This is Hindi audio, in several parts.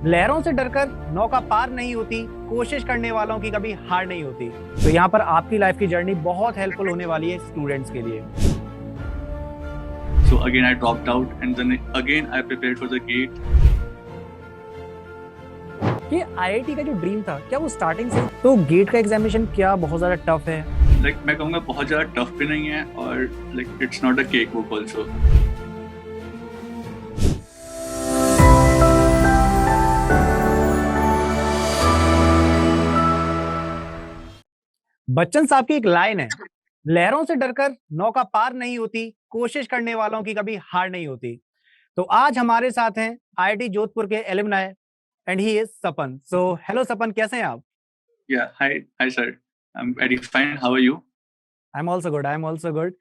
लहरों से डरकर नौका पार नहीं होती, कोशिश करने वालों की कभी हार नहीं होती। तो यहाँ पर आपकी लाइफ की जर्नी बहुत हेल्पफुल होने वाली है स्टूडेंट्स के लिए। So again, I dropped out, and then again I prepared for the GATE. कि आईआईटी का जो ड्रीम था क्या वो स्टार्टिंग से, तो गेट का एग्जामिनेशन क्या बहुत ज्यादा टफ है? Like मैं कहूँगा बहुत ज़्यादा टफ भी नहीं है और like it's not a cake book also. Bachchan साहब की एक लाइन है, लहरों से डरकर नौका पार नहीं होती, कोशिश करने वालों की कभी हार नहीं होती। तो आज हमारे साथ हैं आईआईटी जोधपुर के alumni and he is Sapan. So hello Sapan, कैसे हैं आप? Yeah, hi sir. I'm very fine. How are you? I am also good, I am also good.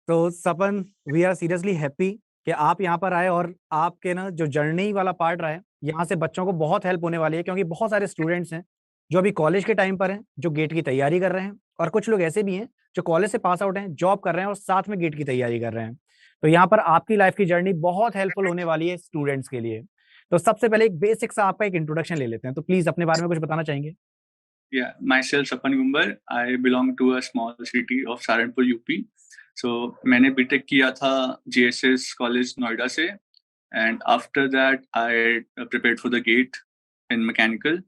तो सपन, वी आर सीरियसली हैप्पी कि आप यहाँ पर आए और आपके ना जो जर्नी वाला पार्ट रहा है, यहाँ से बच्चों को बहुत हेल्प होने वाली है, क्योंकि बहुत सारे स्टूडेंट्स हैं जो अभी कॉलेज के टाइम पर हैं, जो गेट की तैयारी कर रहे हैं, और कुछ लोग ऐसे भी हैं जो कॉलेज से पास आउट हैं, जॉब कर रहे हैं और साथ में गेट की तैयारी कर रहे हैं। तो यहाँ पर आपकी लाइफ की जर्नी बहुत हेल्पफुल होने वाली है स्टूडेंट्स के लिए। तो सबसे पहले एक बेसिक सा आपका एक इंट्रोडक्शन ले लेते हैं, तो प्लीज अपने बारे में कुछ बताना चाहेंगे? Yeah, myself Sapan Gumbar. I belong to a small city of Saharanpur, UP. So मैंने बीटेक किया था JSS कॉलेज नोएडा से, and after that I prepared for the GATE in mechanical,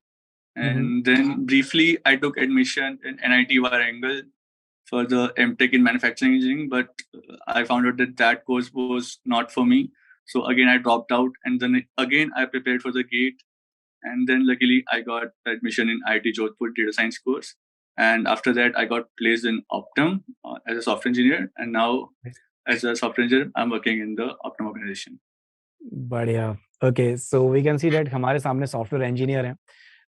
and then briefly I took admission in NIT Warangal for the MTech in manufacturing engineering, but I found out that that course was not for me. So again I dropped out, and then again I prepared for the GATE, and then luckily I got admission in IIT Jodhpur data science course. And after that, I got placed in Optum as a software engineer. And now, as a software engineer, I'm working in the Optum organization. बढ़िया। Okay, so we can see that हमारे सामने सॉफ्टवेयर इंजीनियर हैं।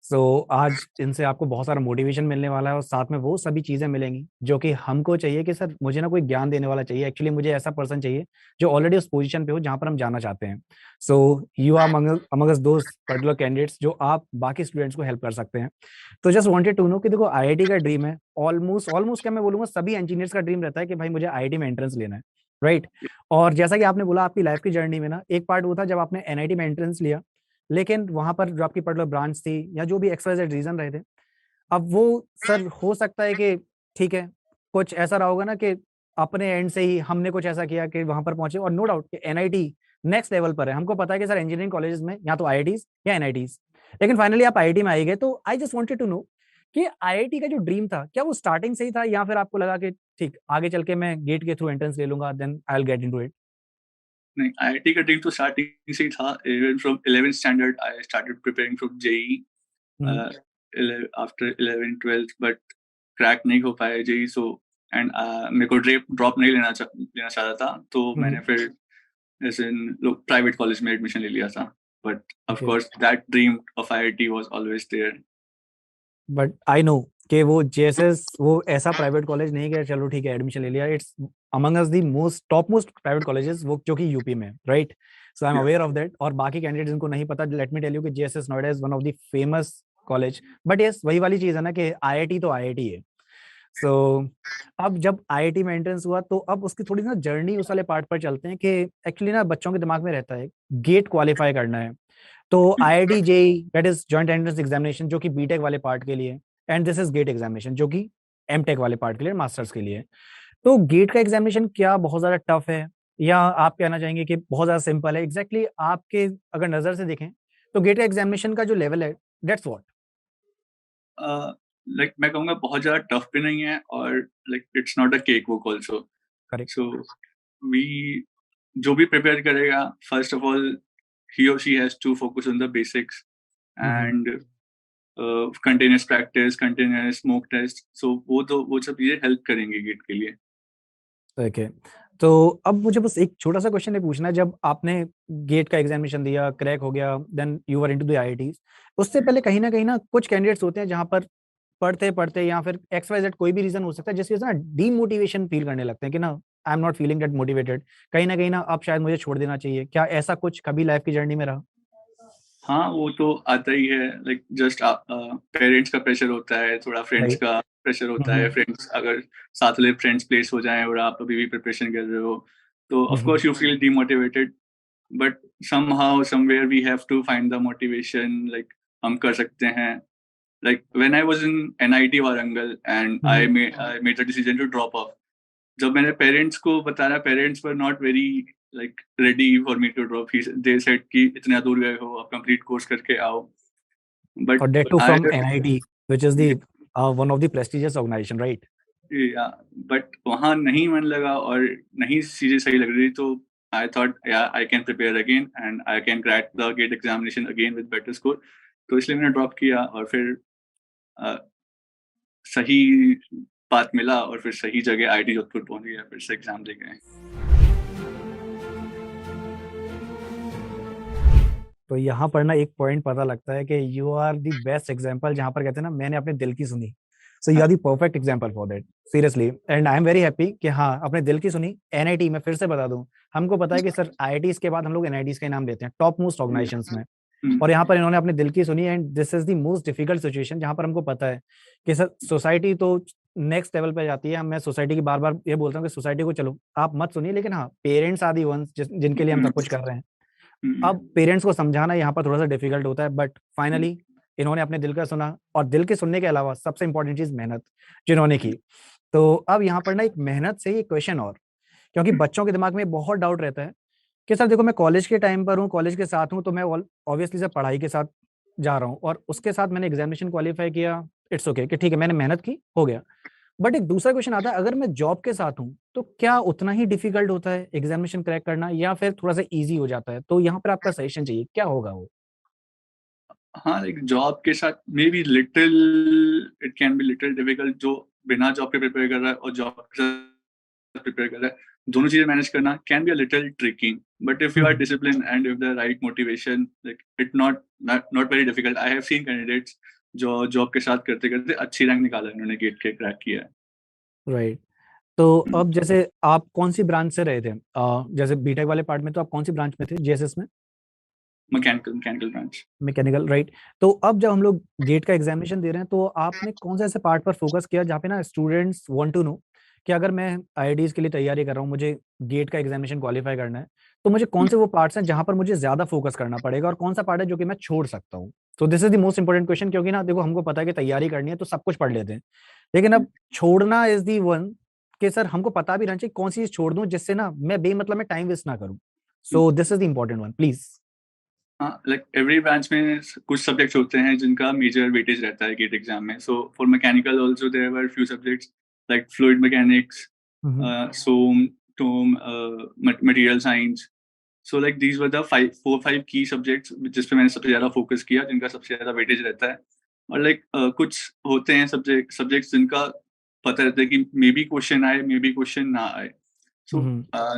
सो आज इनसे आपको बहुत सारा मोटिवेशन मिलने वाला है, और साथ में वो सभी चीजें मिलेंगी जो कि हमको चाहिए कि सर मुझे ना कोई ज्ञान देने वाला चाहिए, एक्चुअली मुझे ऐसा पर्सन चाहिए जो ऑलरेडी उस पोजीशन पे हो जहां पर हम जाना चाहते हैं। So you are amongst those particular candidates जो आप बाकी स्टूडेंट्स को हेल्प कर सकते हैं। तो जस्ट वांटेड टू नो कि देखो, आईआईटी का ड्रीम है, ऑलमोस्ट ऑलमोस्ट क्या मैं बोलूंगा, सभी इंजीनियर्स का ड्रीम रहता है कि भाई मुझे आईआईटी में एंट्रेंस लेना है, राइट? और जैसा कि आपने बोला, आपकी लाइफ की जर्नी में ना एक पार्ट वो था जब आपने एनआईटी में एंट्रेंस लिया, लेकिन वहां पर जो आपकी पर्टिकुलर ब्रांच थी या जो भी एक्सवाइजेड रीजन रहे थे, अब वो सर हो सकता है कि ठीक है, कुछ ऐसा रहा होगा ना कि अपने एंड से ही हमने कुछ ऐसा किया कि वहां पर पहुंचे। और नो डाउट कि एनआईटी नेक्स्ट लेवल पर है, हमको पता है कि सर इंजीनियरिंग कॉलेजेस में या तो आईआईटीज या एनआईटीज, लेकिन फाइनली आप आईआईटी में आई गए। तो I just wanted to know कि आईआईटी का जो ड्रीम था क्या वो स्टार्टिंग से ही था, या फिर आपको लगा कि ठीक आगे चल के मैं गेट के थ्रू एंट्रेंस ले लूंगा, then I will get into it? नहीं, IIT का ड्रीम तो स्टार्टिंग से ही था. Even from 11th standard, I started preparing for JEE. Uh, after 11th 12th, but crack नहीं हो पाया JEE. So and मेरे को ड्रॉप नहीं लेना चाहता था, तो मैंने फिर ऐसे लोग प्राइवेट कॉलेज में एडमिशन ले लिया था. But of okay, course that dream of IIT was always there. But I know कि वो जेएसएस वो ऐसा प्राइवेट कॉलेज नहीं कि चलो ठीक है एडमिशन ले लिया, it's among us the most top most private colleges, वो जो कि यूपी में, right? So I am aware of that. और बाकी कैंडिडेट्स जिनको नहीं पता, लेट मी टेल यू कि JSS Noida is one of the famous college. But yes, वही वाली चीज है ना कि आईआईटी तो आईआईटी है। सो अब जब आईआईटी में एंट्रेंस हुआ, तो अब उसकी थोड़ी ना जर्नी उस वाले पार्ट पर चलते हैं कि एक्चुअली ना बच्चों के दिमाग में रहता है गेट क्वालिफाई करना है, तो IIT JEE that is joint entrance examination जो कि बीटेक वाले पार्ट के लिए, and this is GATE examination जो कि एमटेक वाले पार्ट के लिए, मास्टर्स के लिए। तो गेट का एग्जामिनेशन क्या बहुत ज्यादा टफ है, या आप कहना चाहेंगे कि बहुत ज्यादा सिंपल है? एग्जैक्टली आपके अगर नजर से देखें तो गेट का एग्जामिनेशन का जो लेवल है, दैट्स व्हाट? लाइक मैं कहूँगा बहुत ज़्यादा टफ भी नहीं है, और like it's not a cake book also. Correct. So we जो भी प्रिपेयर करेगा, first of all he or she has to focus on the basics and continuous practice, continuous mock test. So वो सब चीजें हेल्प करेंगे गेट के लिए. ओके, तो अब मुझे बस एक छोटा सा क्वेश्चन है पूछना है, जब आपने गेट का एग्जामिनेशन दिया, क्रैक हो गया, then you were into the IITs, उससे पहले कहीं ना कुछ कैंडिडेट्स होते हैं जहां पर पढ़ते पढ़ते या फिर एक्स वाई जेड कोई भी रीजन हो सकता है जिसकी वजह से ना डीमोटिवेशन फील करने लगते हैं कि ना I am not feeling that motivated, कहीं ना अब शायद मुझे छोड़ देना चाहिए। क्या ऐसा कुछ कभी लाइफ की जर्नी में रहा? हाँ, वो तो आता ही है. लाइक जस्ट पेरेंट्स का प्रेशर होता है, थोड़ा फ्रेंड्स राइट। का प्रेशर होता है. फ्रेंड्स अगर साथ वाले फ्रेंड्स प्लेस हो जाएं और आप अभी भी प्रिपरेशन कर रहे हो, तो of course you feel demotivated. but somehow somewhere we have to find the motivation, like हम कर सकते हैं. Like when I was in NIT Warangal and I made the decision to drop off. जब मैंने पेरेंट्स को बताया, parents were not very like ready for me to drop. They said कि इतना दूर गए हो, आप कंप्लीट कोर्स करके आओ. Or but that too I from NIT, which is the one of the prestigious organization, right? But वहाँ नहीं मन लगा और नहीं चीजें सही लग रही, तो I thought I can prepare again and I can crack the GATE examination again with better score. तो इसलिए मैंने ड्रॉप किया और फिर सही पाथ मिला और फिर सही जगह IIT जोधपुर पहुंच गया, फिर से एग्जाम दे गए. तो यहाँ पर ना एक पॉइंट पता लगता है कि you are the best example, जहाँ पर कहते हैं ना मैंने अपने दिल की सुनी. So you are the perfect example for that, seriously. And I am very happy कि हाँ अपने दिल की सुनी. NIT में फिर से बता दूं, हमको पता है कि सर IITs के बाद हम लोग NITs का नाम लेते हैं टॉप मोस्ट ऑर्गेनाइजेशंस में. और यहाँ पर इन्होंने अपने दिल की सुनी. And this is the most difficult situation, जहाँ पर हमको पता है कि सर सोसाइटी तो नेक्स्ट लेवल पे जाती है. मैं सोसाइटी की बार बार ये बोलता हूँ कि सोसाइटी को चलो आप मत सुनिए, लेकिन हाँ पेरेंट्स आर दी वंस जिनके लिए हम सब कुछ कर रहे हैं. अब पेरेंट्स को समझाना यहाँ पर थोड़ा सा डिफिकल्ट होता है, बट फाइनली इन्होंने अपने दिल का सुना. और दिल के सुनने के अलावा सबसे इंपॉर्टेंट चीज मेहनत जिन्होंने की. तो अब यहाँ पर ना एक मेहनत से ही क्वेश्चन और, क्योंकि बच्चों के दिमाग में बहुत डाउट रहता है कि सर देखो मैं कॉलेज के टाइम पर हूँ, कॉलेज के साथ हूँ, तो मैं ऑब्वियसली सर पढ़ाई के साथ जा रहा हूँ और उसके साथ मैंने एग्जामिनेशन क्वालिफाई किया. इट्स ओके कि ठीक है मैंने मेहनत की, हो गया. बट एक दूसरा क्वेश्चन आता है, अगर मैं जॉब के साथ हूँ तो क्या उतना ही डिफिकल्ट होता है एग्जामिनेशन क्रैक करना, या फिर थोड़ा सा इजी हो जाता है? तो यहाँ पर आपका सजेशन चाहिए, क्या होगा वो? हाँ, लाइक जॉब के साथ may be little, it can be little difficult. जो बिना जॉब के प्रिपेयर कर रहा है और जॉब के साथ प्रिपेयर कर रहा है, दोनों चीजें मैनेज करना can be a little tricky. But if you are discipline and if the right motivation, like it not very difficult. I have seen candidates जो जॉब के साथ करते करते अच्छी रैंक निकाला, उन्होंने गेट के क्रैक किया है. राइट. तो अब जैसे आप कौन सी ब्रांच से रहे थे? जैसे बीटेक वाले पार्ट में तो आप कौन सी ब्रांच में थे JSS में? Mechanical branch. Mechanical, right. तो अब जब हम लोग गेट का एग्जामिनेशन दे रहे हैं तो आपने कौन से ऐसे पार्ट पर फोकस किया जहाँ पे ना स्टूडेंट्स वांट टू नो कि अगर मैं IITs के लिए तैयारी कर रहा हूँ, मुझे गेट का एग्जामिनेशन क्वालिफाई करना है, तो मुझे कौन से वो पार्ट्स हैं जहाँ पर मुझे ज्यादा फोकस करना पड़ेगा और कौन सा पार्ट है जो कि मैं छोड़ सकता हूँ? तो this is the most important question, क्योंकि ना देखो हमको पता है कि तैयारी करनी है तो सब कुछ पढ़ लेते हैं, लेकिन अब छोड़ना इज दी वन कि सर हमको पता भी रहना चाहिए कौन सी चीज छोड़ दूं जिससे ना मैं बेमतलब में टाइम वेस्ट ना करूं. So this is the important one, please. हाँ, लाइक एवरी ब्रांच में कुछ सब्जेक्ट्स होते हैं जिनका मेजर वेटेज रहता है गेट एग्जाम में. So for mechanical also there were few subjects like fluid mechanics, SOM, TOM, material science. So like these were the 5 की सब्जेक्ट्स जिस पे मैंने सबसे ज्यादा फोकस किया, जिनका सबसे ज्यादा वेटेज रहता है. और लाइक कुछ होते हैं सब्जेक्ट्स जिनका पता रहता है कि मे बी क्वेश्चन आए, मे बी क्वेश्चन ना आए. सो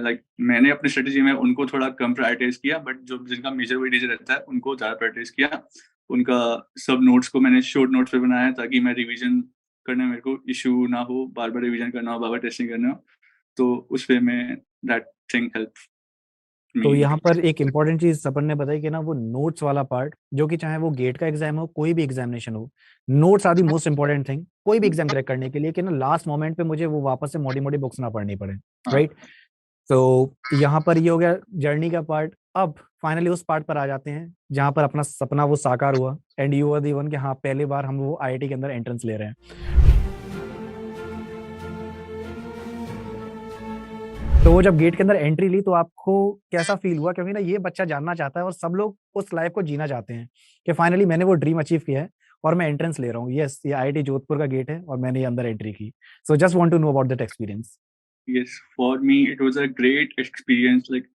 लाइक मैंने अपनी स्ट्रेटेजी में उनको थोड़ा कम प्रायोरिटाइज किया, बट जो जिनका मेजर वेटेज रहता है उनको ज्यादा प्रायोरिटाइज किया. उनका सब नोट्स को मैंने शॉर्ट नोट्स पे बनाया ताकि मैं रिवीजन करने में मेरे को इशू ना हो, बार बार रिवीजन करना हो, बार बार टेस्टिंग करना हो. तो उस वे में दैट थिंग हेल्प मी. तो यहाँ पर एक इम्पॉर्टेंट चीज सपन ने बताई कि ना वो नोट्स वाला पार्ट, जो कि चाहे वो गेट का एग्जाम हो, कोई भी एग्जामिनेशन हो, notes are the most important thing कोई भी एग्जाम क्रैक करने के लिए, कि ना लास्ट मोमेंट पे मुझे वो वापस से मोटी मोटी बुक्स ना पढ़नी पड़े. राइट. तो यहाँ पर ये हो गया जर्नी का पार्ट. अब फाइनली उस पार्ट पर आ जाते हैं जहाँ पर अपना सपना वो साकार हुआ and you are the one कि हाँ पहली बार हम वो IIT के अंदर एंट्रेंस ले रहे हैं. तो वो जब गेट के अंदर एंट्री ली तो आपको कैसा फील हुआ? क्योंकि ना ये बच्चा जानना चाहता है और सब लोग उस लाइफ को जीना चाहते हैं कि फाइनली मैंने वो ड्रीम अचीव किया है और मैं एंट्रेंस ले रहा हूँ. यस, ये IIT जोधपुर का गेट है और मैंने ये अंदर एंट्री की. So just want to know about that experience. Yes, for me it was a great experience. Like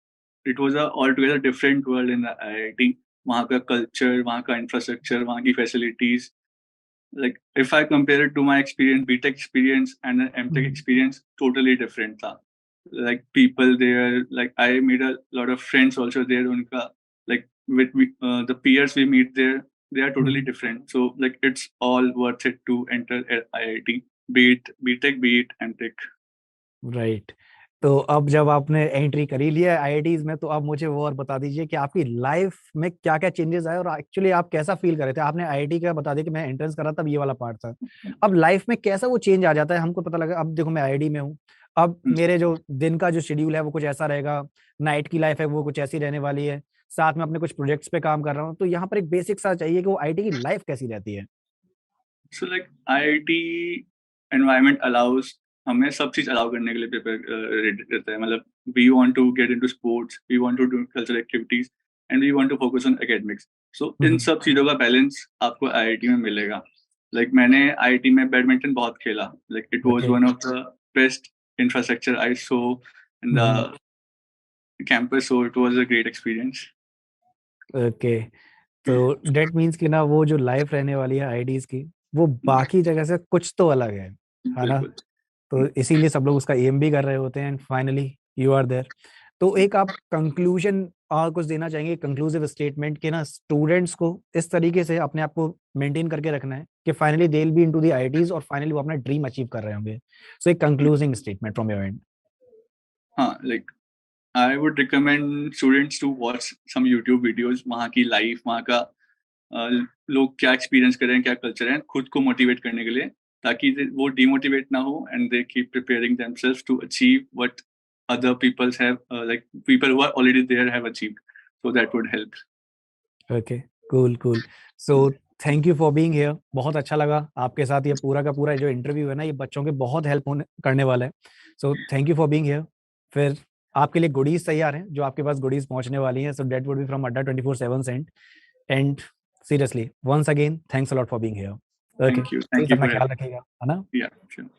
it was a altogether different world in the IIT. वहाँ का culture, वहाँ का infrastructure, वहाँ की facilities. Like if I compare it to my experience, BTech experience and an MTech experience, totally different था. Like people there, like I made a lot of friends also there. उनका like the peers we meet there, they are totally different. So like it's all worth it to enter IIT, be it BTech, be it MTech. Right. तो अब जब आपने एंट्री करी लिया IITs में, तो अब मुझे वो और बता दीजिए कि आपकी लाइफ में क्या क्या चेंजेस आए और एक्चुअली आप कैसा फील कर रहे थे. आपने IIT का बता दिया कि मैं एंट्रेंस करा तब ये वाला पार्ट था. अब लाइफ में कैसा वो चेंज आ जाता है? हमको पता लगा अब देखो मैं IIT में हूँ, अब मेरे जो दिन का जो शेड्यूल है वो कुछ ऐसा रहेगा, नाइट की लाइफ है वो कुछ ऐसी रहने वाली है, साथ में अपने कुछ प्रोजेक्ट्स पे काम कर रहा हूँ, तो यहाँ पर एक बेसिक सा चाहिए कि वो आईटी की लाइफ कैसी रहती है। So like IIT environment allows हमें सब चीज अलाउ करने के लिए प्रिपेयर रेडी रहता है, मतलब we want to get into sports, we want to do cultural activities and we want to focus on academics. So इन सब चीजों का बैलेंस आपको आईआईटी में मिलेगा। लाइक मैंने आईआईटी में बैडमिंटन बहुत खेला, like it was okay. One of the best infrastructure I saw in the campus, so it was a great experience. Okay, तो डेट मीन्स कि ना वो जो लाइफ रहने वाली है आईडीज की, वो बाकी जगह से कुछ तो अलग है ना। बिल्कुल। तो इसीलिए सब लोग उसका एम भी कर रहे होते हैं and finally you are there. तो एक आप कंक्लूजन और कुछ देना चाहेंगे, कंक्लूसिव स्टेटमेंट के ना स्टूडेंट्स को इस तरीके से अपने आप को मेंटेन करके रखना है कि finally they will be into the IITs और फाइनली वो अपना ड्रीम अचीव कर रहे होंगे। सो एक कंक्लूजिंग स्टेटमेंट फ्रॉम योर एंड। हाँ, like I would recommend students to watch some YouTube videos, वहाँ की लाइफ, वहाँ का लोग क्या एक्सपीरियंस कर रहे हैं, क्या कल्चर है, खुद को मोटिवेट करने के लिए, ताकि वो डिमोटिवेट ना हो and they keep preparing themselves to achieve what other people's have like people who are already there have achieved, so that would help. Okay, cool cool. So thank you for being here, बहुत अच्छा लगा आपके साथ ये पूरा का पूरा जो इंटरव्यू है ना, ये बच्चों के बहुत हेल्प होने करने वाला है। So thank you for being here. फिर आपके लिए गुडीज तैयार हैं, जो आपके पास गुडीज पहुंचने वाली हैं, so that would be from Adda 24/7 sent. And seriously once again thanks a lot for being here. Okay, Thank you, please thank you अपना for ख्याल having रखिएगा, है ना। me. Yeah, sure.